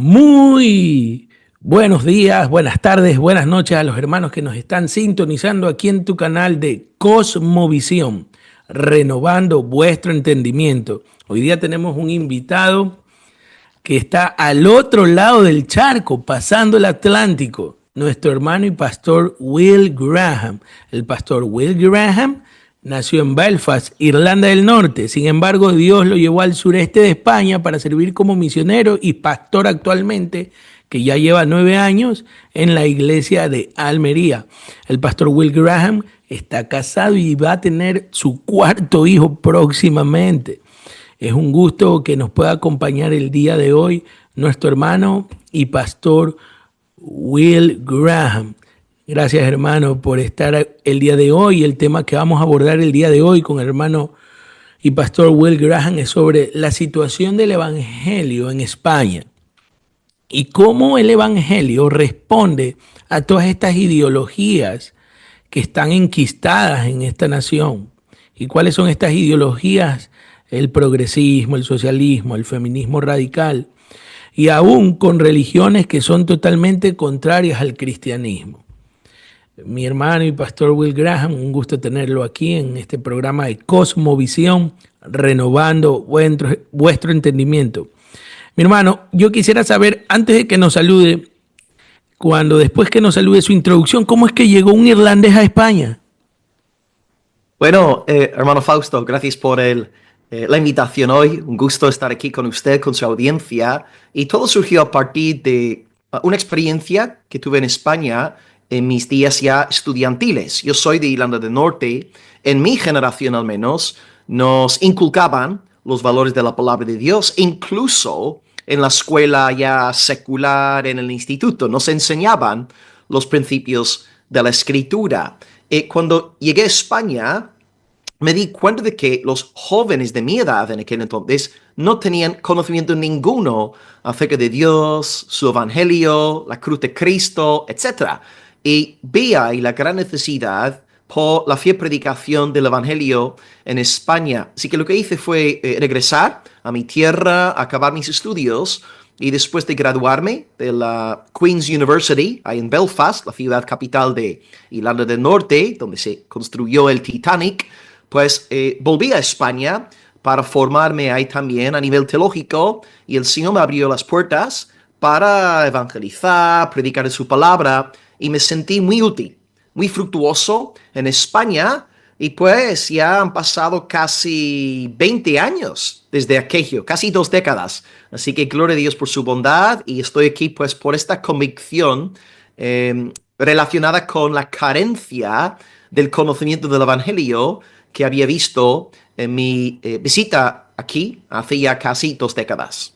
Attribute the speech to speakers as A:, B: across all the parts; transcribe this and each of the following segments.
A: Muy buenos días, buenas tardes, buenas noches a los hermanos que nos están sintonizando aquí en tu canal de Cosmovisión, renovando vuestro entendimiento. Hoy día tenemos un invitado que está al otro lado del charco, pasando el Atlántico, nuestro hermano y pastor Will Graham. El pastor Will Graham nació en Belfast, Irlanda del Norte. Sin embargo, Dios lo llevó al sureste de España para servir como misionero y pastor actualmente, que ya lleva 9 años en la iglesia de Almería. El pastor Will Graham está casado y va a tener su cuarto hijo próximamente. Es un gusto que nos pueda acompañar el día de hoy nuestro hermano y pastor Will Graham. Gracias, hermano, por estar el día de hoy. El tema que vamos a abordar el día de hoy con el hermano y pastor Will Graham es sobre la situación del evangelio en España y cómo el evangelio responde a todas estas ideologías que están enquistadas en esta nación. ¿Y cuáles son estas ideologías? El progresismo, el socialismo, el feminismo radical y aún con religiones que son totalmente contrarias al cristianismo. Mi hermano y pastor Will Graham, un gusto tenerlo aquí en este programa de Cosmovisión, renovando vuestro entendimiento. Mi hermano, yo quisiera saber, antes de que nos salude, después que nos salude su introducción, ¿cómo es que llegó un irlandés a España?
B: Bueno, hermano Fausto, gracias por la invitación hoy. Un gusto estar aquí con usted, con su audiencia. Y todo surgió a partir de una experiencia que tuve en España en mis días ya estudiantiles. Yo soy de Irlanda del Norte. En mi generación, al menos, nos inculcaban los valores de la palabra de Dios, incluso en la escuela ya secular, en el instituto, nos enseñaban los principios de la escritura. Cuando llegué a España, me di cuenta de que los jóvenes de mi edad en aquel entonces no tenían conocimiento ninguno acerca de Dios, su evangelio, la cruz de Cristo, etc. Y vi ahí la gran necesidad por la fiel predicación del evangelio en España. Así que lo que hice fue regresar a mi tierra, acabar mis estudios, y después de graduarme de la Queen's University, ahí en Belfast, la ciudad capital de Irlanda del Norte, donde se construyó el Titanic, pues volví a España para formarme ahí también a nivel teológico, y el Señor me abrió las puertas para evangelizar, predicar de su palabra, y me sentí muy útil, muy fructuoso en España. Y pues ya han pasado casi 20 años desde aquello, casi 2 décadas. Así que gloria a Dios por su bondad, y estoy aquí pues por esta convicción relacionada con la carencia del conocimiento del Evangelio que había visto en mi visita aquí hace ya casi 2 décadas.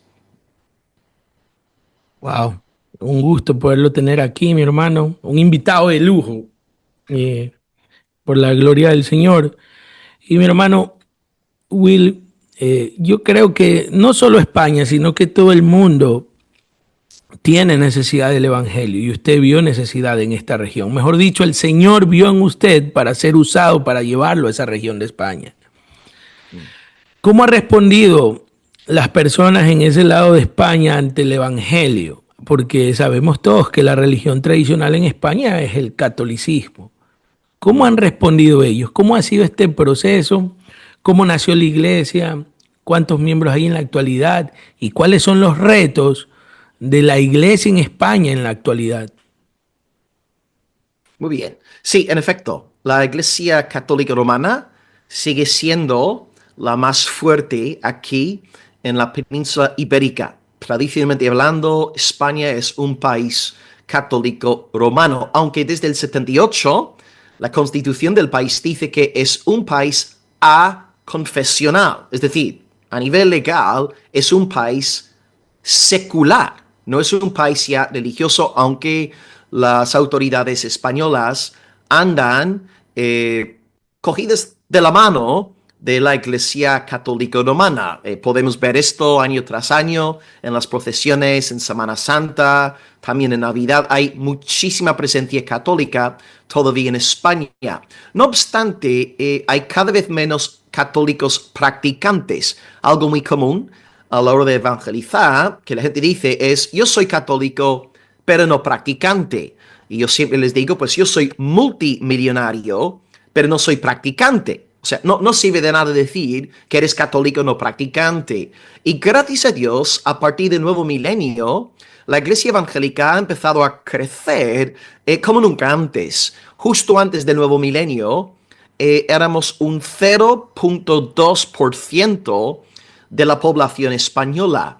A: Wow, un gusto poderlo tener aquí, mi hermano, un invitado de lujo, por la gloria del Señor. Y mi hermano Will, yo creo que no solo España, sino que todo el mundo tiene necesidad del Evangelio, y usted vio necesidad en esta región. Mejor dicho, el Señor vio en usted para ser usado para llevarlo a esa región de España. ¿Cómo han respondido las personas en ese lado de España ante el Evangelio? Porque sabemos todos que la religión tradicional en España es el catolicismo. ¿Cómo han respondido ellos? ¿Cómo ha sido este proceso? ¿Cómo nació la iglesia? ¿Cuántos miembros hay en la actualidad? ¿Y cuáles son los retos de la iglesia en España en la actualidad?
B: Muy bien. Sí, en efecto, la Iglesia Católica Romana sigue siendo la más fuerte aquí en la península ibérica. Tradicionalmente hablando, España es un país católico romano, aunque desde el 78 la constitución del país dice que es un país aconfesional, es decir, a nivel legal es un país secular, no es un país ya religioso, aunque las autoridades españolas andan cogidas de la mano de la Iglesia Católica Romana. Podemos ver esto año tras año en las procesiones, en Semana Santa, también en Navidad. Hay muchísima presencia católica todavía en España. No obstante, hay cada vez menos católicos practicantes, algo muy común a la hora de evangelizar, que la gente dice es, yo soy católico, pero no practicante. Y yo siempre les digo, pues yo soy multimillonario, pero no soy practicante. O sea, no sirve de nada decir que eres católico no practicante. Y gracias a Dios, a partir del nuevo milenio, la iglesia evangélica ha empezado a crecer como nunca antes. Justo antes del nuevo milenio, éramos un 0.2% de la población española.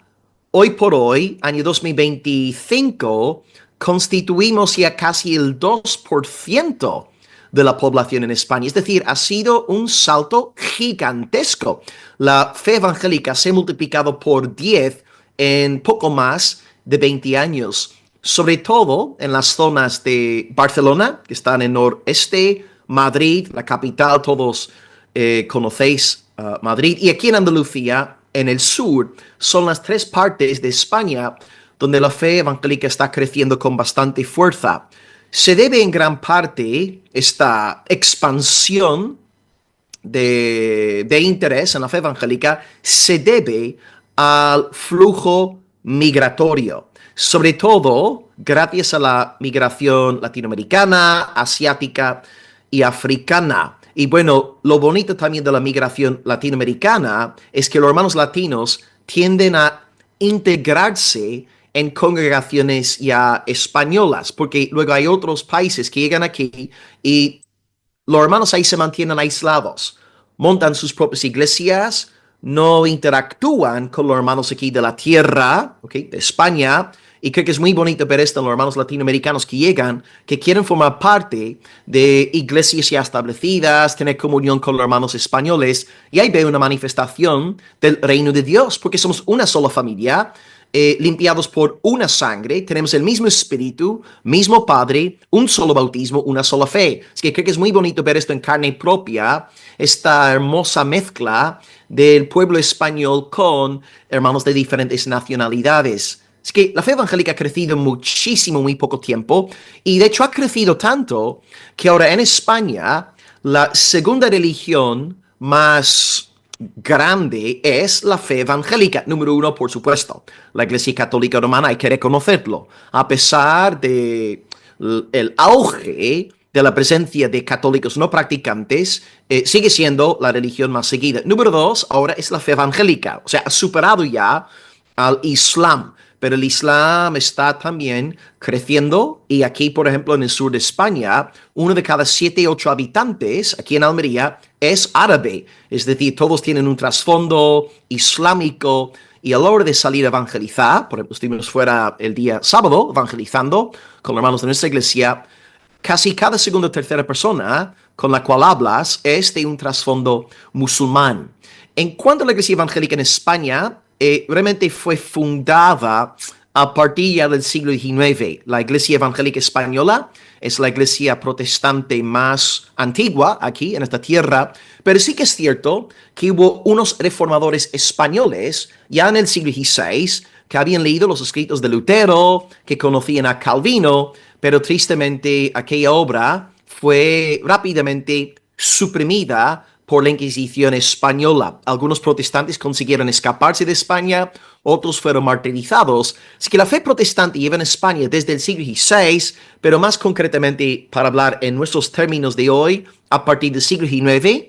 B: Hoy por hoy, año 2025, constituimos ya casi el 2% de la población en España. Es decir, ha sido un salto gigantesco. La fe evangélica se ha multiplicado por 10 en poco más de 20 años. Sobre todo en las zonas de Barcelona, que están en el noreste, Madrid, la capital, todos conocéis Madrid, y aquí en Andalucía, en el sur, son las tres partes de España donde la fe evangélica está creciendo con bastante fuerza. Se debe en gran parte esta expansión de interés en la fe evangélica, se debe al flujo migratorio, sobre todo gracias a la migración latinoamericana, asiática y africana. Y bueno, lo bonito también de la migración latinoamericana es que los hermanos latinos tienden a integrarse en congregaciones ya españolas, porque luego hay otros países que llegan aquí y los hermanos ahí se mantienen aislados, montan sus propias iglesias, no interactúan con los hermanos aquí de la tierra, ¿okay?, de España. Y creo que es muy bonito ver esto en los hermanos latinoamericanos que llegan, que quieren formar parte de iglesias ya establecidas, tener comunión con los hermanos españoles. Y ahí veo una manifestación del reino de Dios, porque somos una sola familia, limpiados por una sangre, tenemos el mismo espíritu, mismo Padre, un solo bautismo, una sola fe. Así que creo que es muy bonito ver esto en carne propia, esta hermosa mezcla del pueblo español con hermanos de diferentes nacionalidades. Es que la fe evangélica ha crecido muchísimo en muy poco tiempo, y de hecho ha crecido tanto que ahora en España la segunda religión más grande es la fe evangélica. Número uno, por supuesto, la Iglesia Católica Romana, hay que reconocerlo. A pesar de el auge de la presencia de católicos no practicantes, sigue siendo la religión más seguida. Número dos, ahora es la fe evangélica. O sea, ha superado ya al Islam. Pero el Islam está también creciendo, y aquí, por ejemplo, en el sur de España, 1 de cada 7, 8 habitantes, aquí en Almería, es árabe. Es decir, todos tienen un trasfondo islámico, y a la hora de salir a evangelizar, por ejemplo, estuvimos fuera el día sábado evangelizando con los hermanos de nuestra iglesia, casi cada segunda o tercera persona con la cual hablas es de un trasfondo musulmán. En cuanto a la iglesia evangélica en España, realmente fue fundada a partir ya del siglo XIX. La Iglesia Evangélica Española es la iglesia protestante más antigua aquí en esta tierra, pero sí que es cierto que hubo unos reformadores españoles ya en el siglo XVI que habían leído los escritos de Lutero, que conocían a Calvino, pero tristemente aquella obra fue rápidamente suprimida por la Inquisición española. Algunos protestantes consiguieron escaparse de España, otros fueron martirizados. Así que la fe protestante lleva en España desde el siglo XVI, pero más concretamente, para hablar en nuestros términos de hoy, a partir del siglo XIX.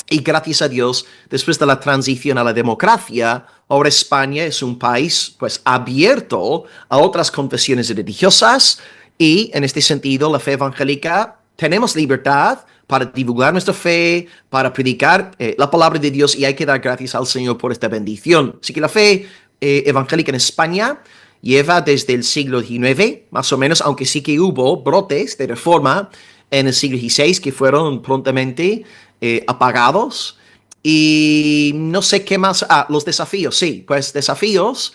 B: Y gracias a Dios, después de la transición a la democracia, ahora España es un país pues abierto a otras confesiones religiosas, y en este sentido la fe evangélica tenemos libertad para divulgar nuestra fe, para predicar la palabra de Dios, y hay que dar gracias al Señor por esta bendición. Así que la fe evangélica en España lleva desde el siglo XIX, más o menos, aunque sí que hubo brotes de reforma en el siglo XVI que fueron prontamente apagados. Y no sé qué más. Los desafíos, sí, pues desafíos.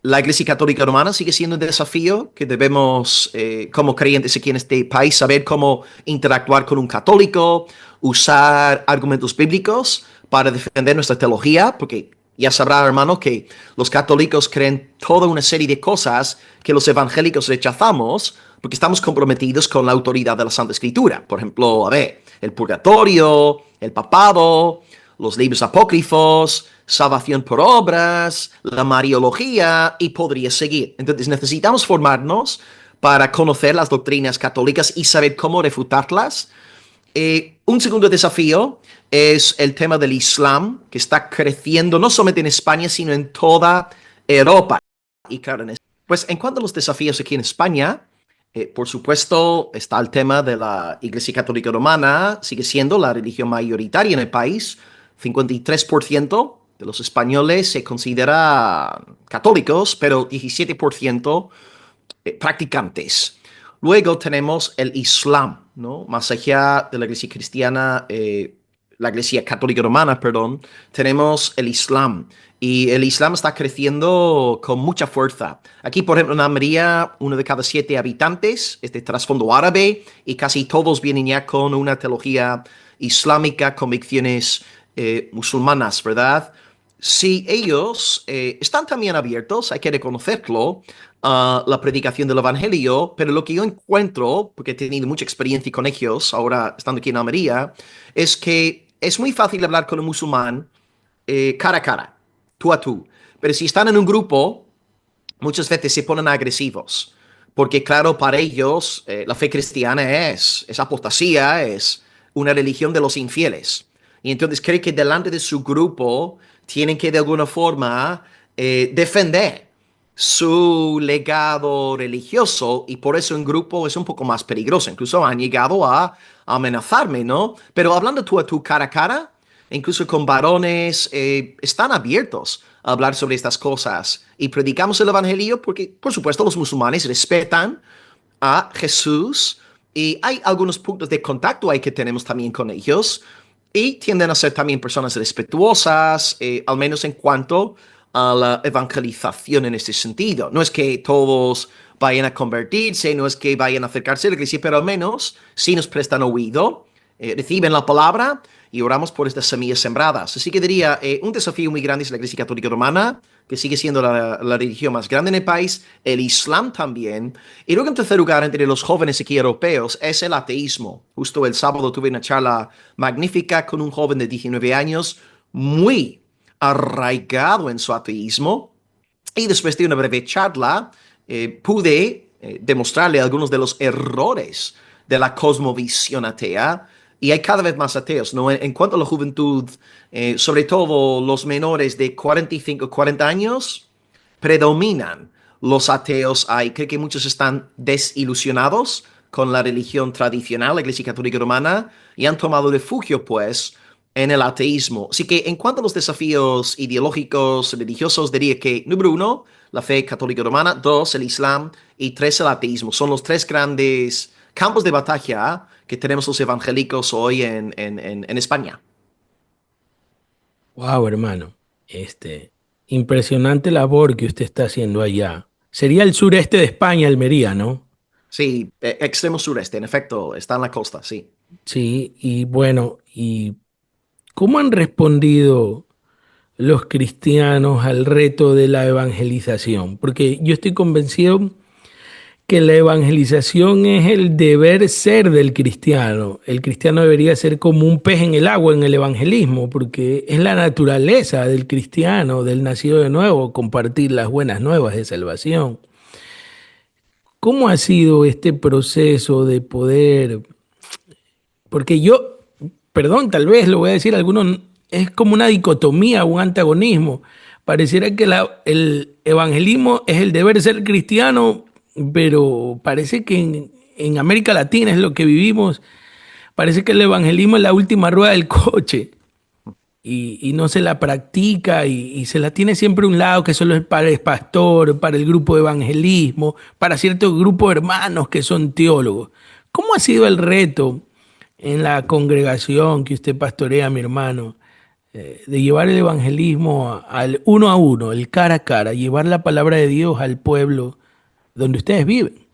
B: La Iglesia Católica Romana sigue siendo un desafío que debemos, como creyentes aquí en este país, saber cómo interactuar con un católico, usar argumentos bíblicos para defender nuestra teología, porque ya sabrá, hermano, que los católicos creen toda una serie de cosas que los evangélicos rechazamos, porque estamos comprometidos con la autoridad de la Santa Escritura. Por ejemplo, el purgatorio, el papado, los libros apócrifos, salvación por obras, la Mariología y podría seguir. Entonces necesitamos formarnos para conocer las doctrinas católicas y saber cómo refutarlas. Un segundo desafío es el tema del Islam, que está creciendo no solamente en España, sino en toda Europa. Y claro, pues en cuanto a los desafíos aquí en España, por supuesto, está el tema de la Iglesia Católica Romana, sigue siendo la religión mayoritaria en el país. 53% de los españoles se considera católicos, pero 17% practicantes. Luego tenemos el Islam, ¿no? Más allá de la Iglesia cristiana, la Iglesia Católica Romana, perdón, tenemos el Islam. Y el Islam está creciendo con mucha fuerza. Aquí, por ejemplo, en Almería, 1 de cada 7 habitantes es de trasfondo árabe y casi todos vienen ya con una teología islámica, convicciones musulmanas, ¿verdad? Si ellos están también abiertos, hay que reconocerlo, a la predicación del Evangelio, pero lo que yo encuentro, porque he tenido mucha experiencia con ellos, ahora estando aquí en Almería, es que es muy fácil hablar con un musulmán cara a cara, tú a tú. Pero si están en un grupo, muchas veces se ponen agresivos, porque claro, para ellos la fe cristiana es apostasía, es una religión de los infieles. Y entonces creen que delante de su grupo tienen que de alguna forma defender su legado religioso y por eso en grupo es un poco más peligroso. Incluso han llegado a amenazarme, ¿no? Pero hablando tú a tú cara a cara, incluso con varones, están abiertos a hablar sobre estas cosas y predicamos el Evangelio porque, por supuesto, los musulmanes respetan a Jesús y hay algunos puntos de contacto ahí que tenemos también con ellos y tienden a ser también personas respetuosas, al menos en cuanto a la evangelización en este sentido. No es que todos vayan a convertirse, no es que vayan a acercarse a la iglesia, pero al menos sí nos prestan oído, reciben la palabra y oramos por estas semillas sembradas. Así que diría, un desafío muy grande es la Iglesia Católica Romana, que sigue siendo la religión más grande en el país, el Islam también. Y luego, en tercer lugar, entre los jóvenes aquí europeos, es el ateísmo. Justo el sábado tuve una charla magnífica con un joven de 19 años, muy arraigado en su ateísmo. Y después de una breve charla, pude demostrarle algunos de los errores de la cosmovisión atea. Y hay cada vez más ateos, ¿no? En cuanto a la juventud, sobre todo los menores de 45, 40 años, predominan los ateos. Creo que muchos están desilusionados con la religión tradicional, la Iglesia Católica Romana, y han tomado refugio, pues, en el ateísmo. Así que en cuanto a los desafíos ideológicos, religiosos, diría que, número 1, la fe católica romana; 2, el Islam; y 3, el ateísmo. Son los 3 grandes campos de batalla que tenemos los evangélicos hoy en España.
A: Wow, hermano. Impresionante labor que usted está haciendo allá. Sería el sureste de España, Almería, ¿no?
B: Sí, extremo sureste, en efecto, está en la costa, sí.
A: Sí, y bueno, ¿y cómo han respondido los cristianos al reto de la evangelización? Porque yo estoy convencido que la evangelización es el deber ser del cristiano. El cristiano debería ser como un pez en el agua en el evangelismo, porque es la naturaleza del cristiano, del nacido de nuevo, compartir las buenas nuevas de salvación. ¿Cómo ha sido este proceso de poder? Porque yo, perdón, tal vez lo voy a decir, algunos, es como una dicotomía, un antagonismo. Pareciera que el evangelismo es el deber ser cristiano, pero parece que en América Latina es lo que vivimos. Parece que el evangelismo es la última rueda del coche y no se la practica y se la tiene siempre a un lado, que solo es para el pastor, para el grupo de evangelismo, para cierto grupo de hermanos que son teólogos. ¿Cómo ha sido el reto en la congregación que usted pastorea, mi hermano, de llevar el evangelismo al uno a uno, el cara a cara, llevar la palabra de Dios al pueblo donde ustedes viven?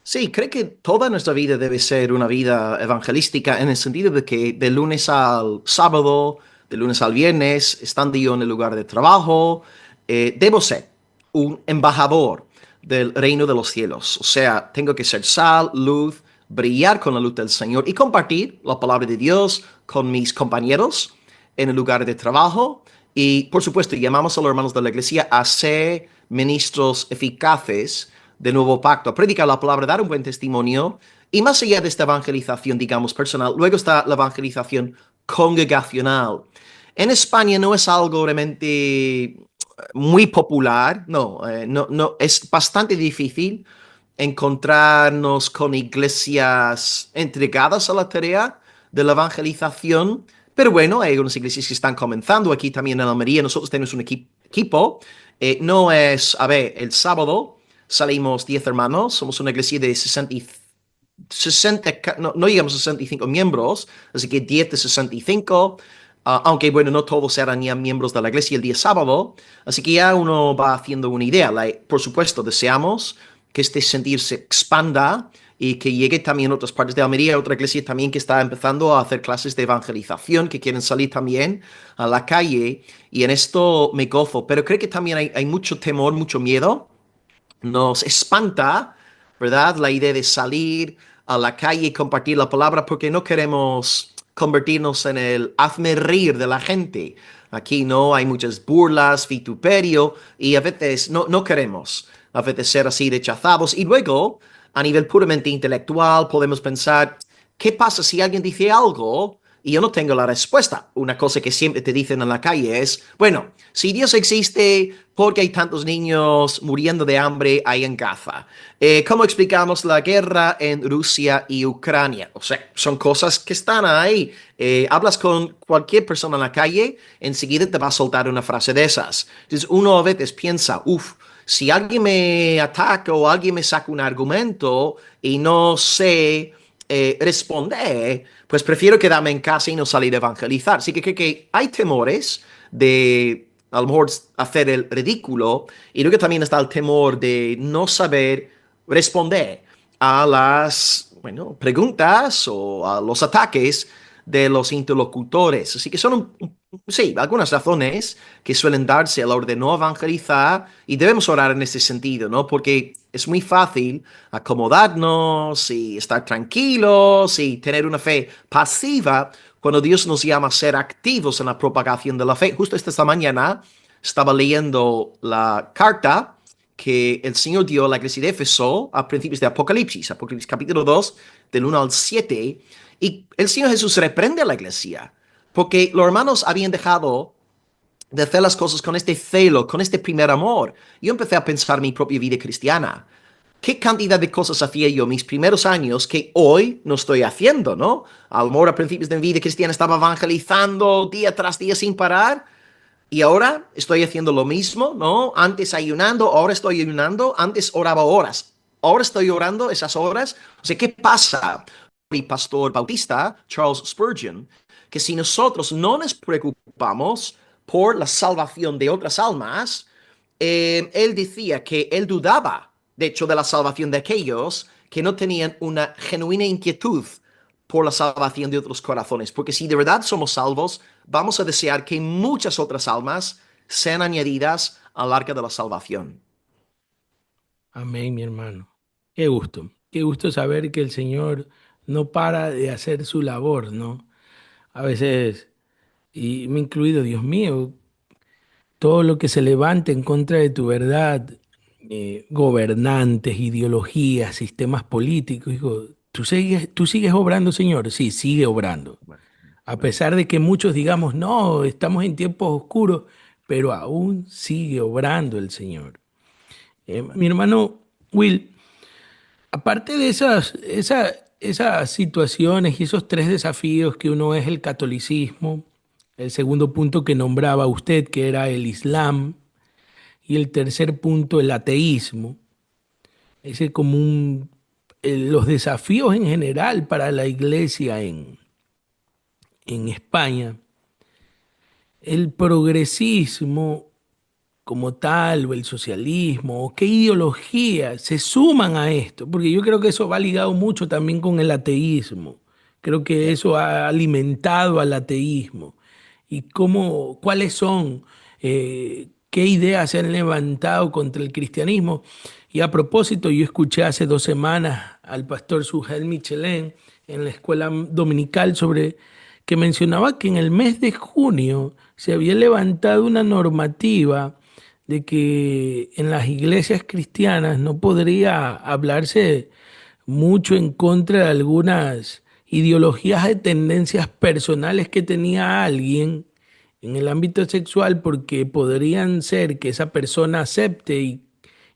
B: Sí, creo que toda nuestra vida debe ser una vida evangelística en el sentido de que de lunes al sábado, de lunes al viernes, estando yo en el lugar de trabajo, debo ser un embajador del reino de los cielos. O sea, tengo que ser sal, luz, brillar con la luz del Señor y compartir la palabra de Dios con mis compañeros en el lugar de trabajo y, por supuesto, llamamos a los hermanos de la iglesia a ser ministros eficaces del nuevo pacto, a predicar la palabra, dar un buen testimonio y más allá de esta evangelización, digamos, personal, luego está la evangelización congregacional. En España no es algo realmente muy popular, no, es bastante difícil encontrarnos con iglesias entregadas a la tarea de la evangelización, pero bueno, hay algunas iglesias que están comenzando. Aquí también en Almería nosotros tenemos un equipo. No es, a ver, el sábado salimos 10 hermanos, somos una iglesia de 60, no llegamos a 65 miembros, así que 10 de 65, aunque bueno, no todos eran ya miembros de la iglesia el día sábado, así que ya uno va haciendo una idea. Por supuesto, deseamos que este sentir se expanda y que llegue también a otras partes de Almería, otra iglesia también que está empezando a hacer clases de evangelización, que quieren salir también a la calle, y en esto me gozo, pero creo que también hay mucho temor, mucho miedo. Nos espanta, ¿verdad? La idea de salir a la calle y compartir la palabra porque no queremos convertirnos en el hazme reír de la gente. Aquí no hay muchas burlas, vituperio y a veces no queremos a veces ser así rechazados. Y luego, a nivel puramente intelectual, podemos pensar, ¿qué pasa si alguien dice algo y yo no tengo la respuesta? Una cosa que siempre te dicen en la calle es, bueno, si Dios existe, ¿por qué hay tantos niños muriendo de hambre ahí en Gaza? ¿Cómo explicamos la guerra en Rusia y Ucrania? O sea, son cosas que están ahí. Hablas con cualquier persona en la calle, enseguida te va a soltar una frase de esas. Entonces uno a veces piensa, uff, si alguien me ataca o alguien me saca un argumento y no sé responder, pues prefiero quedarme en casa y no salir a evangelizar. Así que creo que hay temores de a lo mejor hacer el ridículo y luego también está el temor de no saber responder a las, bueno, preguntas o a los ataques de los interlocutores. Así que son, sí, algunas razones que suelen darse a la hora de no evangelizar y debemos orar en ese sentido, ¿no? Porque es muy fácil acomodarnos y estar tranquilos y tener una fe pasiva cuando Dios nos llama a ser activos en la propagación de la fe. Justo esta mañana estaba leyendo la carta que el Señor dio a la iglesia de Éfeso a principios de Apocalipsis capítulo 2, del 1 al 7, y el Señor Jesús reprende a la iglesia, porque los hermanos habían dejado de hacer las cosas con este celo, con este primer amor. Yo empecé a pensar mi propia vida cristiana. ¿Qué cantidad de cosas hacía yo mis primeros años que hoy no estoy haciendo, ¿no? A lo mejor a principios de mi vida cristiana estaba evangelizando día tras día sin parar, y ahora estoy haciendo lo mismo, ¿no? Antes ayunando, ahora estoy ayunando, antes oraba horas, ahora estoy orando esas horas. O sea, ¿qué pasa? Mi pastor bautista, Charles Spurgeon, que si nosotros no nos preocupamos por la salvación de otras almas, él decía que él dudaba, de hecho, de la salvación de aquellos que no tenían una genuina inquietud por la salvación de otros corazones, porque si de verdad somos salvos, vamos a desear que muchas otras almas sean añadidas al arca de la salvación.
A: Amén, mi hermano. Qué gusto saber que el Señor no para de hacer su labor, ¿no? A veces, y me he incluido, Dios mío, todo lo que se levante en contra de tu verdad, gobernantes, ideologías, sistemas políticos, digo, tú sigues obrando, Señor? Sí, sigue obrando. A pesar de que muchos digamos, no, estamos en tiempos oscuros, pero aún sigue obrando el Señor. Mi hermano Will, aparte de esas situaciones y esos tres desafíos que uno es el catolicismo, el segundo punto que nombraba usted, que era el Islam, y el tercer punto, el ateísmo, ese como los desafíos en general para la iglesia en España, el progresismo como tal, o el socialismo, o qué ideología se suman a esto, porque yo creo que eso va ligado mucho también con el ateísmo. Creo que eso ha alimentado al ateísmo. Y cuáles son, qué ideas se han levantado contra el cristianismo. Y a propósito, yo escuché hace 2 semanas al pastor Sujel Michelén en la escuela dominical sobre que mencionaba que en el mes de junio se había levantado una normativa de que en las iglesias cristianas no podría hablarse mucho en contra de algunas ideologías de tendencias personales que tenía alguien en el ámbito sexual porque podrían ser que esa persona acepte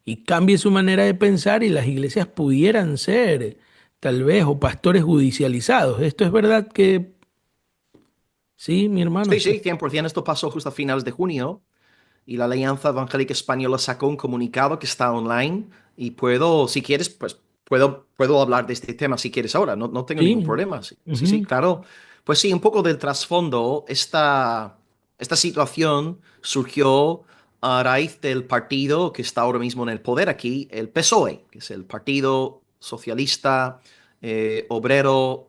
A: y cambie su manera de pensar y las iglesias pudieran ser tal vez o pastores judicializados. ¿Esto es verdad que sí, mi hermano?
B: Sí, sí, 100%. Esto pasó justo a finales de junio y la Alianza Evangélica Española sacó un comunicado que está online y puedo, si quieres, pues puedo hablar de este tema si quieres ahora, no tengo ningún
A: Sí.
B: problema. Sí, sí, sí,
A: Ujú.
B: claro. Pues sí, un poco del trasfondo, esta situación surgió a raíz del partido que está ahora mismo en el poder aquí, el PSOE, que es el Partido Socialista Obrero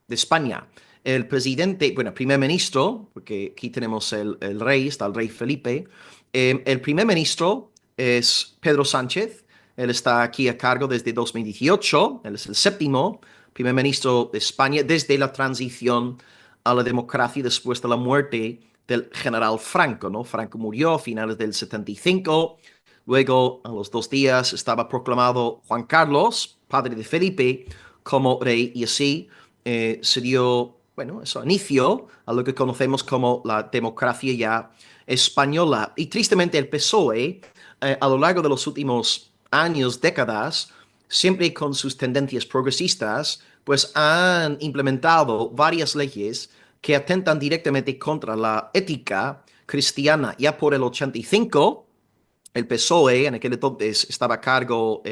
B: de España. El presidente, bueno, primer ministro, porque aquí tenemos el rey, está el rey Felipe. El primer ministro es Pedro Sánchez. Él está aquí a cargo desde 2018. Él es el séptimo primer ministro de España desde la transición a la democracia después de la muerte del general Franco, ¿no? Franco murió a finales del 75. Luego, a los 2 días, estaba proclamado Juan Carlos, padre de Felipe, como rey y así se dio, bueno, eso inicio a lo que conocemos como la democracia ya española. Y tristemente el PSOE, a lo largo de los últimos años, décadas, siempre con sus tendencias progresistas, pues han implementado varias leyes que atentan directamente contra la ética cristiana. Ya por el 85, el PSOE, en aquel entonces estaba a cargo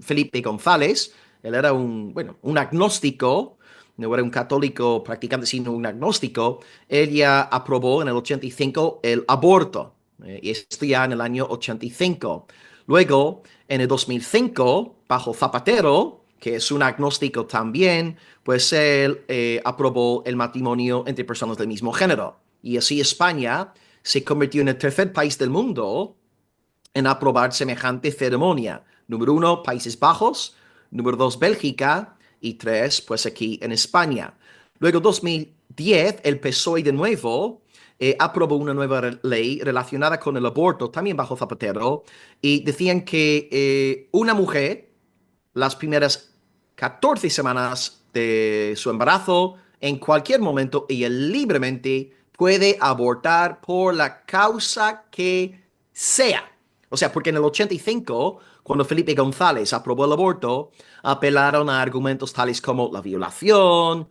B: Felipe González. Él era un agnóstico, no era un católico practicante, sino un agnóstico. Él ya aprobó en el 85 el aborto, y esto ya en el año 85. Luego, en el 2005, bajo Zapatero, que es un agnóstico también, pues él aprobó el matrimonio entre personas del mismo género. Y así España se convirtió en el tercer país del mundo en aprobar semejante ceremonia. Número uno, Países Bajos. Número dos, Bélgica. Y tres, pues aquí en España. Luego, 2010, el PSOE de nuevo aprobó una nueva ley relacionada con el aborto, también bajo Zapatero, y decían que una mujer, las primeras 14 semanas de su embarazo, en cualquier momento, ella libremente puede abortar por la causa que sea. O sea, porque en el 85, cuando Felipe González aprobó el aborto, apelaron a argumentos tales como la violación,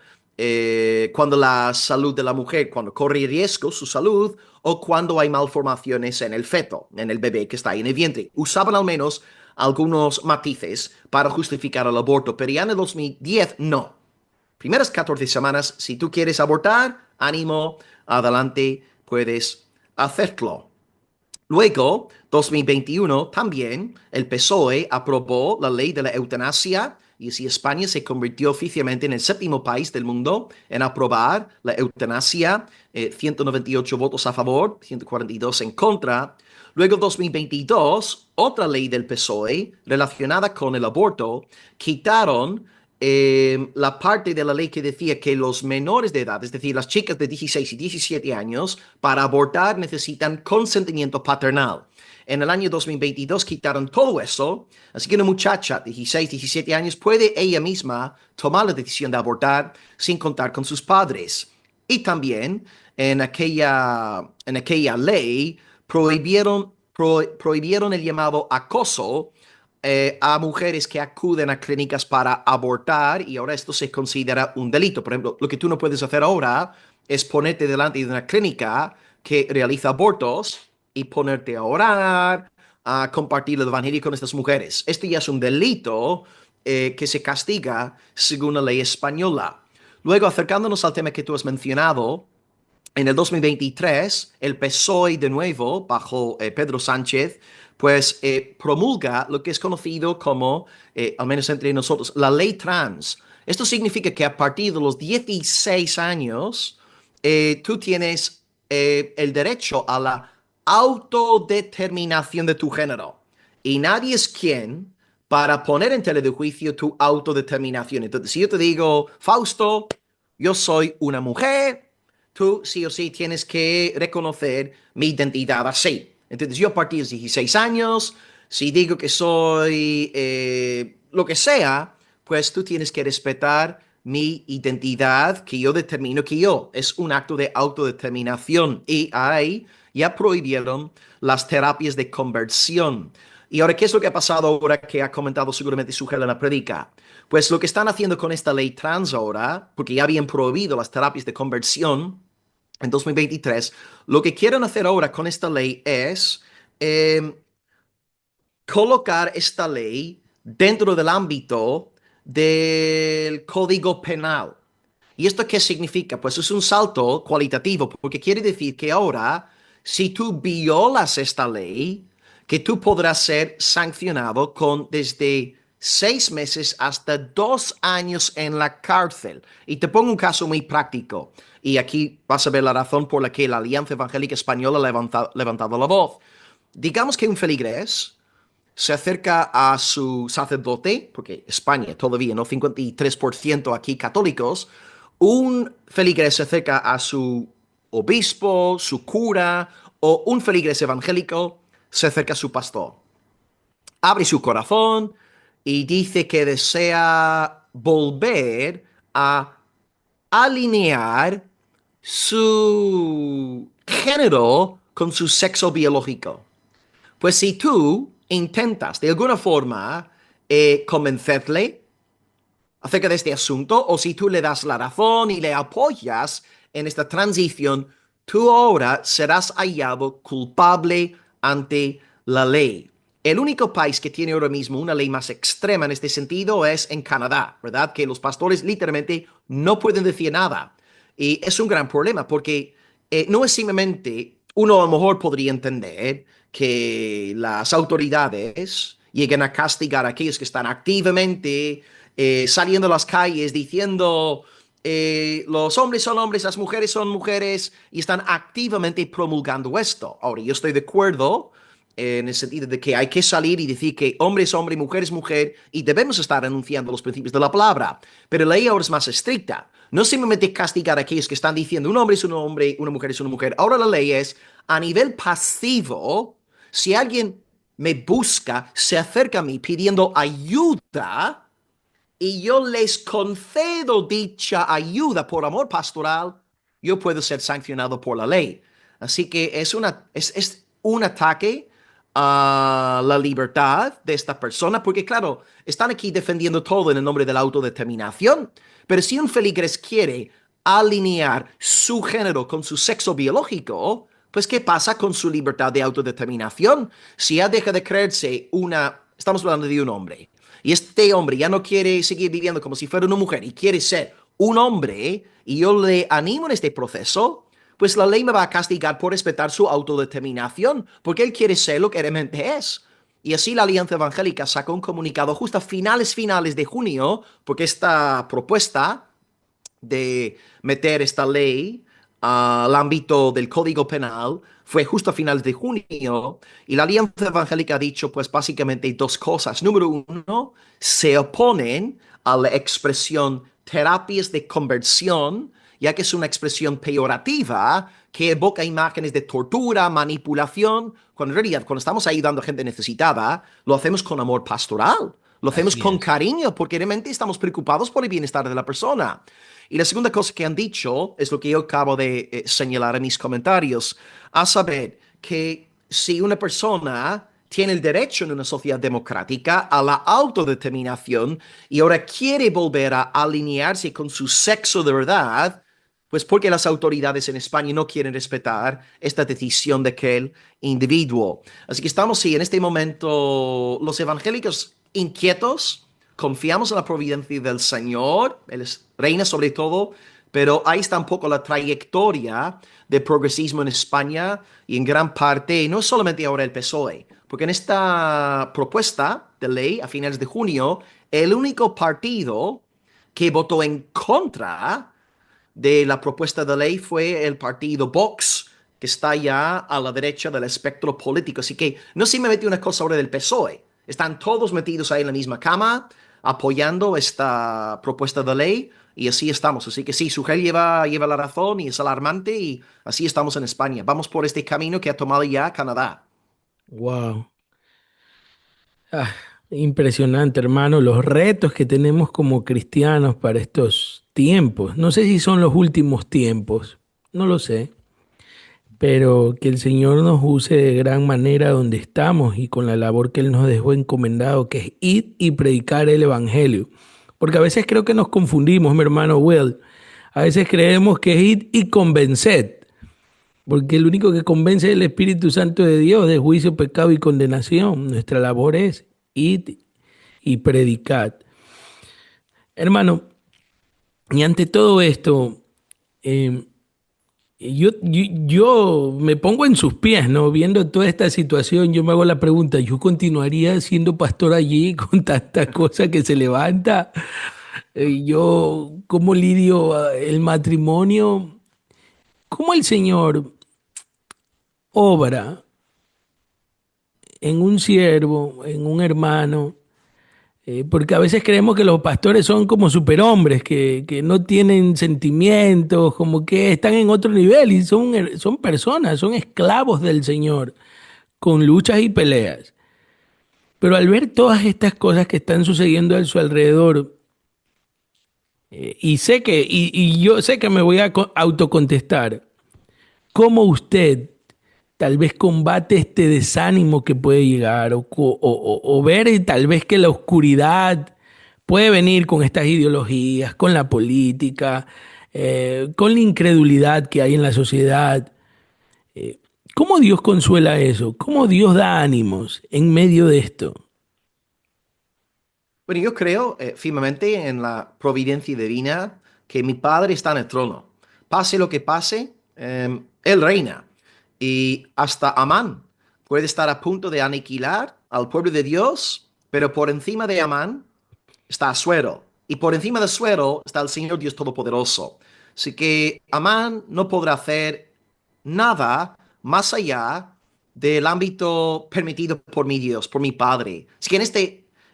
B: cuando la salud de la mujer, cuando corre riesgo su salud, o cuando hay malformaciones en el feto, en el bebé que está ahí en el vientre. Usaban al menos algunos matices para justificar el aborto, pero ya en el 2010 no. Primeras 14 semanas, si tú quieres abortar, ánimo, adelante, puedes hacerlo. Luego, 2021, también el PSOE aprobó la ley de la eutanasia y así España se convirtió oficialmente en el séptimo país del mundo en aprobar la eutanasia, 198 votos a favor, 142 en contra. Luego, 2022, otra ley del PSOE relacionada con el aborto, quitaron la parte de la ley que decía que los menores de edad, es decir, las chicas de 16 y 17 años, para abortar necesitan consentimiento paternal. En el año 2022 quitaron todo eso, así que una muchacha de 16, 17 años puede ella misma tomar la decisión de abortar sin contar con sus padres. Y también en aquella ley prohibieron el llamado acoso a mujeres que acuden a clínicas para abortar y ahora esto se considera un delito. Por ejemplo, lo que tú no puedes hacer ahora es ponerte delante de una clínica que realiza abortos y ponerte a orar, a compartir el evangelio con estas mujeres. Esto ya es un delito que se castiga según la ley española. Luego, acercándonos al tema que tú has mencionado, en el 2023, el PSOE de nuevo, bajo Pedro Sánchez, pues promulga lo que es conocido como, al menos entre nosotros, la ley trans. Esto significa que a partir de los 16 años, tú tienes el derecho a la autodeterminación de tu género. Y nadie es quien para poner en tela de juicio tu autodeterminación. Entonces, si yo te digo, Fausto, yo soy una mujer, tú sí o sí tienes que reconocer mi identidad así. Entonces yo a partir de los 16 años, si digo que soy lo que sea, pues tú tienes que respetar mi identidad que yo determino que yo. Es un acto de autodeterminación y ahí ya prohibieron las terapias de conversión. Y ahora, ¿qué es lo que ha pasado ahora que ha comentado seguramente Sujel en la predica? Pues lo que están haciendo con esta ley trans ahora, porque ya habían prohibido las terapias de conversión en 2023, lo que quieren hacer ahora con esta ley es eh, colocar esta ley dentro del ámbito del Código Penal. ¿Y esto qué significa? Pues es un salto cualitativo, porque quiere decir que ahora, si tú violas esta ley, que tú podrás ser sancionado con desde 6 meses hasta 2 años en la cárcel. Y te pongo un caso muy práctico. Y aquí vas a ver la razón por la que la Alianza Evangélica Española ha levantado la voz. Digamos que un feligrés se acerca a su sacerdote, porque España todavía, ¿no? 53% aquí católicos, un feligrés se acerca a su obispo, su cura, o un feligrés evangélico se acerca a su pastor. Abre su corazón y dice que desea volver a alinear su género con su sexo biológico. Pues si tú intentas de alguna forma convencerle acerca de este asunto, o si tú le das la razón y le apoyas en esta transición, tú ahora serás hallado culpable ante la ley. El único país que tiene ahora mismo una ley más extrema en este sentido es en Canadá, ¿verdad? Que los pastores literalmente no pueden decir nada. Y es un gran problema porque no es simplemente, uno a lo mejor podría entender que las autoridades lleguen a castigar a aquellos que están activamente saliendo a las calles diciendo los hombres son hombres, las mujeres son mujeres y están activamente promulgando esto. Ahora, yo estoy de acuerdo en el sentido de que hay que salir y decir que hombre es hombre, mujer es mujer, y debemos estar anunciando los principios de la palabra. Pero la ley ahora es más estricta. No simplemente castigar a aquellos que están diciendo un hombre es un hombre, una mujer es una mujer. Ahora la ley es a nivel pasivo, si alguien me busca, se acerca a mí pidiendo ayuda y yo les concedo dicha ayuda por amor pastoral, yo puedo ser sancionado por la ley. Así que es un ataque a la libertad de esta persona, porque claro, están aquí defendiendo todo en el nombre de la autodeterminación, pero si un feligres quiere alinear su género con su sexo biológico, pues ¿qué pasa con su libertad de autodeterminación? Si ya deja de creerse estamos hablando de un hombre, y este hombre ya no quiere seguir viviendo como si fuera una mujer y quiere ser un hombre, y yo le animo en este proceso, pues la ley me va a castigar por respetar su autodeterminación, porque él quiere ser lo que realmente es. Y así la Alianza Evangélica sacó un comunicado justo a finales de junio, porque esta propuesta de meter esta ley al ámbito del Código Penal fue justo a finales de junio y la Alianza Evangélica ha dicho pues básicamente dos cosas. Número uno, se oponen a la expresión terapias de conversión, ya que es una expresión peyorativa que evoca imágenes de tortura, manipulación, cuando en realidad cuando estamos ayudando a gente necesitada, lo hacemos con amor pastoral. Lo hacemos
A: Así
B: con
A: es.
B: cariño porque realmente estamos preocupados por el bienestar de la persona. Y la segunda cosa que han dicho es lo que yo acabo de señalar en mis comentarios, a saber que si una persona tiene el derecho en una sociedad democrática a la autodeterminación y ahora quiere volver a alinearse con su sexo de verdad, pues porque las autoridades en España no quieren respetar esta decisión de aquel individuo. Así que estamos, sí, en este momento, los evangélicos inquietos, confiamos en la providencia del Señor, Él reina sobre todo, pero ahí está un poco la trayectoria del progresismo en España y en gran parte, y no solamente ahora el PSOE, porque en esta propuesta de ley a finales de junio, el único partido que votó en contra de la propuesta de ley fue el partido Vox, que está ya a la derecha del espectro político. Así que no simplemente una cosa ahora del PSOE, están todos metidos ahí en la misma cama apoyando esta propuesta de ley y así estamos. Así que sí, Sujel lleva la razón y es alarmante y así estamos en España. Vamos por este camino que ha tomado ya Canadá.
A: Wow. Ah, impresionante, hermano, los retos que tenemos como cristianos para estos tiempos. No sé si son los últimos tiempos, no lo sé, pero que el Señor nos use de gran manera donde estamos y con la labor que Él nos dejó encomendado, que es ir y predicar el Evangelio. Porque a veces creo que nos confundimos, mi hermano Will. A veces creemos que es ir y convencer, porque el único que convence es el Espíritu Santo de Dios de juicio, pecado y condenación. Nuestra labor es ir y predicar. Hermano, y ante todo esto, eh, yo me pongo en sus pies, ¿no? Viendo toda esta situación, yo me hago la pregunta, ¿yo continuaría siendo pastor allí con tanta cosa que se levanta? Yo, ¿cómo lidio el matrimonio? ¿Cómo el Señor obra en un siervo, en un hermano? Porque a veces creemos que los pastores son como superhombres, que no tienen sentimientos, como que están en otro nivel y son personas, son esclavos del Señor, con luchas y peleas. Pero al ver todas estas cosas que están sucediendo a su alrededor, y yo sé que me voy a autocontestar, ¿cómo usted tal vez combate este desánimo que puede llegar o ver tal vez que la oscuridad puede venir con estas ideologías, con la política, con la incredulidad que hay en la sociedad? ¿Cómo Dios consuela eso? ¿Cómo Dios da ánimos en medio de esto?
B: Bueno, yo creo firmemente en la providencia divina que mi Padre está en el trono. Pase lo que pase, Él reina. Y hasta Amán puede estar a punto de aniquilar al pueblo de Dios, pero por encima de Amán está Asuero. Y por encima de Asuero está el Señor Dios Todopoderoso. Así que Amán no podrá hacer nada más allá del ámbito permitido por mi Dios, por mi Padre. Así que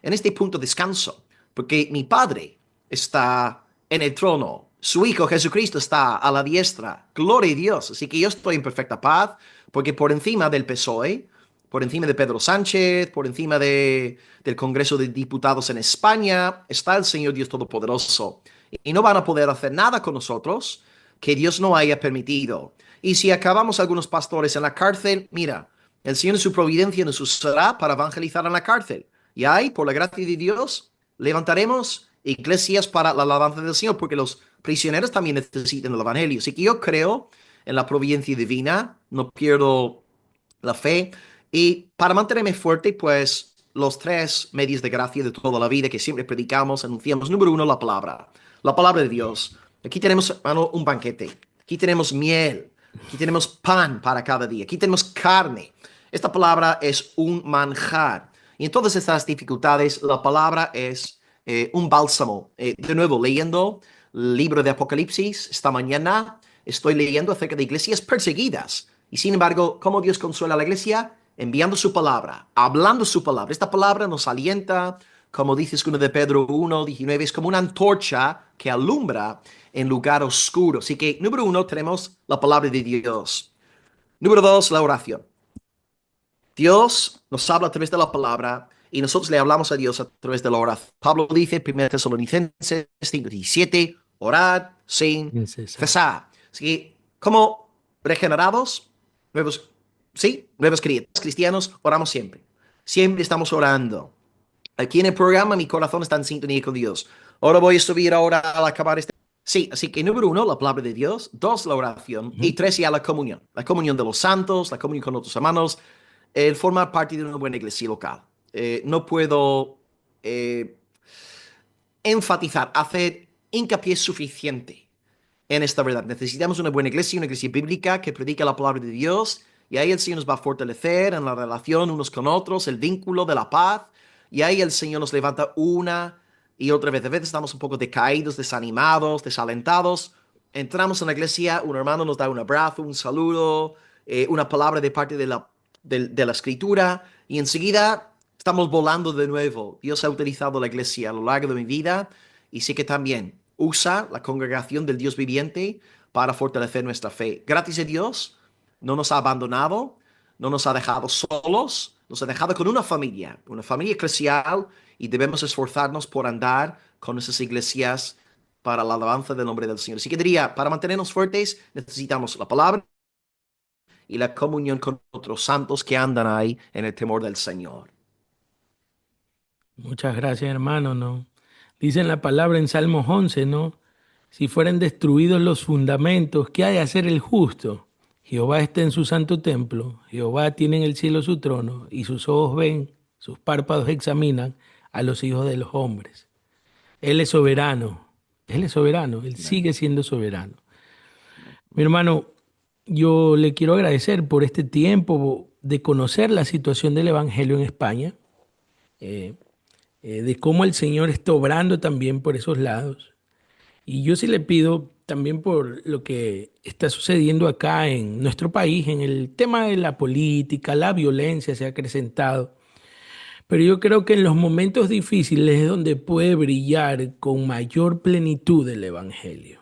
B: en este punto descanso, porque mi Padre está en el trono, su Hijo Jesucristo está a la diestra, gloria a Dios. Así que yo estoy en perfecta paz, porque por encima del PSOE, por encima de Pedro Sánchez, por encima del Congreso de Diputados en España, está el Señor Dios Todopoderoso. Y no van a poder hacer nada con nosotros que Dios no haya permitido. Y si acabamos algunos pastores en la cárcel, mira, el Señor en su providencia nos usará para evangelizar en la cárcel. Y ahí, por la gracia de Dios, levantaremos iglesias para la alabanza del Señor, porque los prisioneros también necesitan el Evangelio. Así que yo creo en la providencia divina, no pierdo la fe. Y para mantenerme fuerte, pues los tres medios de gracia de toda la vida que siempre predicamos, anunciamos. Número uno, la palabra de Dios. Aquí tenemos, hermano, un banquete. Aquí tenemos miel. Aquí tenemos pan para cada día. Aquí tenemos carne. Esta palabra es un manjar. Y en todas estas dificultades, la palabra es un bálsamo. De nuevo, leyendo el libro de Apocalipsis, esta mañana estoy leyendo acerca de iglesias perseguidas. Y sin embargo, ¿cómo Dios consuela a la iglesia? Enviando su palabra, hablando su palabra. Esta palabra nos alienta, como dice 2 de Pedro 1:19, es como una antorcha que alumbra en lugar oscuro. Así que, número uno, tenemos la palabra de Dios. Número dos, la oración. Dios nos habla a través de la palabra y nosotros le hablamos a Dios a través de la oración. Pablo dice, 1 Tesalonicenses 5:17, orad sin
A: Sin cesar.
B: cesar. Así que, como regenerados, nuevos, sí, nuevos cristianos, oramos siempre. Siempre estamos orando. Aquí en el programa mi corazón está en sintonía con Dios. Ahora voy a subir ahora al acabar este. Sí, así que número uno, la palabra de Dios. Dos, la oración. Y
A: Ujú.
B: tres, ya la comunión. La comunión de los santos, la comunión con otros hermanos. El formar parte de una buena iglesia local. No puedo eh, enfatizar, hacer hincapié suficiente en esta verdad. Necesitamos una iglesia bíblica que predica la palabra de Dios y ahí el Señor nos va a fortalecer en la relación unos con otros, el vínculo de la paz y ahí el Señor nos levanta una y otra vez. A veces estamos un poco decaídos, desanimados, desalentados. Entramos en la iglesia, un hermano nos da un abrazo, un saludo, una palabra de parte de la escritura y enseguida estamos volando de nuevo. Dios ha utilizado la iglesia a lo largo de mi vida y sé que también usa la congregación del Dios viviente para fortalecer nuestra fe. Gracias a Dios, no nos ha abandonado, no nos ha dejado solos, nos ha dejado con una familia eclesial, y debemos esforzarnos por andar con esas iglesias para la alabanza del nombre del Señor. Así que diría, para mantenernos fuertes necesitamos la palabra y la comunión con otros santos que andan ahí en el temor del Señor.
A: Muchas gracias, hermano, ¿no? Dice en la palabra en Salmos 11, ¿no? Si fueren destruidos los fundamentos, ¿qué ha de hacer el justo? Jehová está en su santo templo, Jehová tiene en el cielo su trono, y sus ojos ven, sus párpados examinan a los hijos de los hombres. Él es soberano, Él
B: Amén.
A: sigue siendo soberano.
B: Amén.
A: Mi hermano, yo le quiero agradecer por este tiempo de conocer la situación del Evangelio en España, eh, de cómo el Señor está obrando también por esos lados. Y yo sí le pido también por lo que está sucediendo acá en nuestro país, en el tema de la política, la violencia se ha acrecentado. Pero yo creo que en los momentos difíciles es donde puede brillar con mayor plenitud el Evangelio.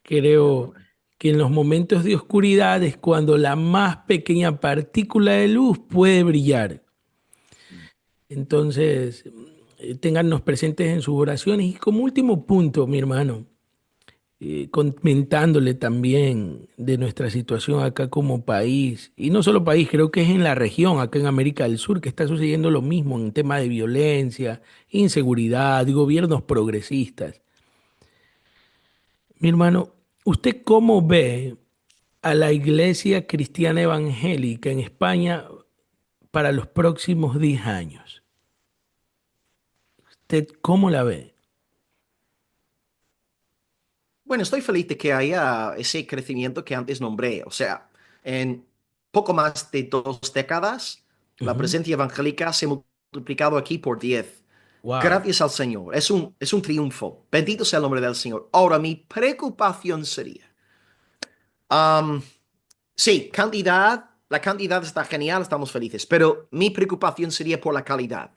A: Creo
B: Amén.
A: que en los momentos de oscuridad es cuando la más pequeña partícula de luz puede brillar. Entonces, téngannos presentes en sus oraciones. Y como último punto, mi hermano, comentándole también de nuestra situación acá como país, y no solo país, creo que es en la región, acá en América del Sur, que está sucediendo lo mismo en tema de violencia, inseguridad, gobiernos progresistas. Mi hermano, ¿usted cómo ve a la iglesia cristiana evangélica en España para los próximos 10 años? ¿Usted cómo la ve?
B: Bueno, estoy feliz de que haya ese crecimiento que antes nombré. O sea, en poco más de 2 décadas, la
A: Ujú.
B: presencia evangélica se ha multiplicado aquí por 10.
A: Wow.
B: Gracias al Señor. Es un triunfo. Bendito sea el nombre del Señor. Ahora, mi preocupación sería, am, sí, la cantidad está genial, estamos felices, pero mi preocupación sería por la calidad.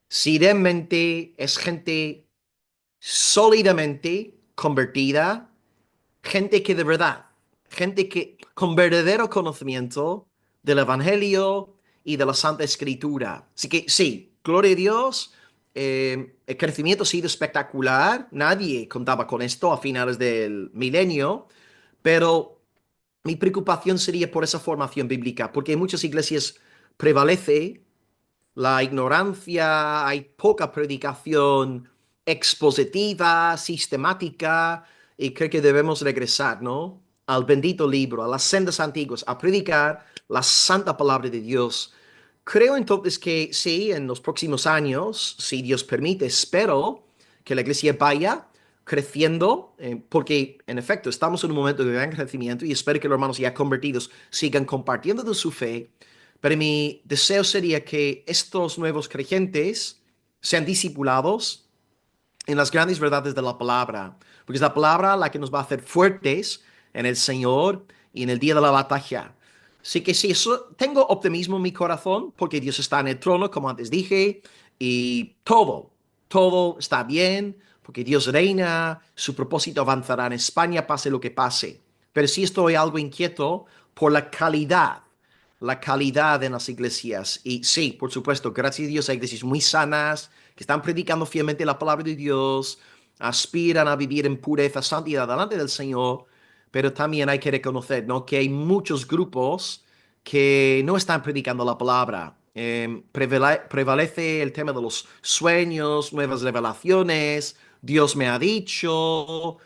B: Si realmente es gente sólidamente convertida, gente que de verdad, gente que con verdadero conocimiento del Evangelio y de la Santa Escritura. Así que sí, gloria a Dios, el crecimiento ha sido espectacular, nadie contaba con esto a finales del milenio, pero mi preocupación sería por esa formación bíblica, porque en muchas iglesias prevalece la ignorancia, hay poca predicación expositiva, sistemática, y creo que debemos regresar, ¿no? Al bendito libro, a las sendas antiguas, a predicar la santa palabra de Dios. Creo entonces que sí, en los próximos años, si Dios permite, espero que la iglesia vaya creciendo, porque en efecto estamos en un momento de gran crecimiento y espero que los hermanos ya convertidos sigan compartiendo de su fe, pero mi deseo sería que estos nuevos creyentes sean discipulados en las grandes verdades de la palabra, porque es la palabra la que nos va a hacer fuertes en el Señor y en el día de la batalla. Así que sí, tengo optimismo en mi corazón, porque Dios está en el trono, como antes dije, y todo está bien, porque Dios reina, su propósito avanzará en España, pase lo que pase. Pero sí estoy algo inquieto por la calidad en las iglesias. Y sí, por supuesto, gracias a Dios hay iglesias muy sanas, que están predicando fielmente la palabra de Dios, aspiran a vivir en pureza, santidad delante del Señor, pero también hay que reconocer, ¿no?, que hay muchos grupos que no están predicando la palabra. Prevalece el tema de los sueños, nuevas revelaciones, Dios me ha dicho,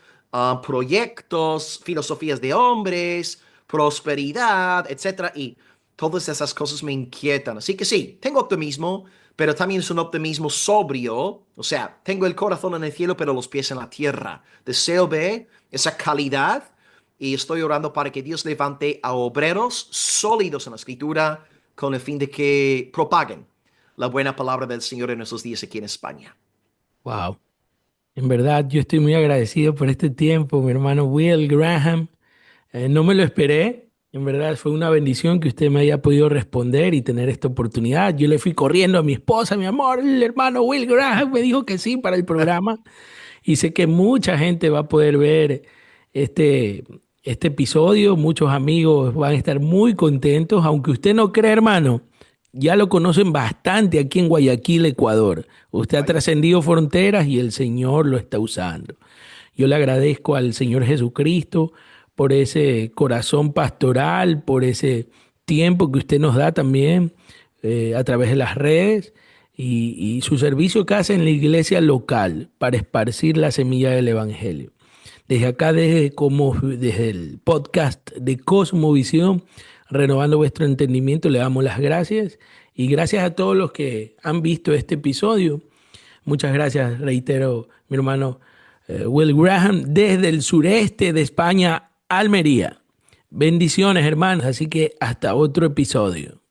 B: proyectos, filosofías de hombres, prosperidad, etcétera. Y todas esas cosas me inquietan. Así que sí, tengo optimismo, pero también es un optimismo sobrio. O sea, tengo el corazón en el cielo, pero los pies en la tierra. Deseo ver esa calidad y estoy orando para que Dios levante a obreros sólidos en la escritura con el fin de que propaguen la buena palabra del Señor en nuestros días aquí en España.
A: Wow. En verdad, yo estoy muy agradecido por este tiempo, mi hermano Will Graham. No me lo esperé. En verdad, fue una bendición que usted me haya podido responder y tener esta oportunidad. Yo le fui corriendo a mi esposa, mi amor, el hermano Will Graham me dijo que sí para el programa. Y sé que mucha gente va a poder ver este, este episodio, muchos amigos van a estar muy contentos, aunque usted no crea, hermano, ya lo conocen bastante aquí en Guayaquil, Ecuador. Usted ha
B: Vaya.
A: trascendido fronteras y el Señor lo está usando. Yo le agradezco al Señor Jesucristo por ese corazón pastoral, por ese tiempo que usted nos da también a través de las redes y su servicio que hace en la iglesia local para esparcir la semilla del Evangelio. Desde acá, desde el podcast de Cosmovisión, renovando vuestro entendimiento, le damos las gracias y gracias a todos los que han visto este episodio. Muchas gracias, reitero, mi hermano Will Graham, desde el sureste de España, Almería. Bendiciones, hermanos, así que hasta otro episodio.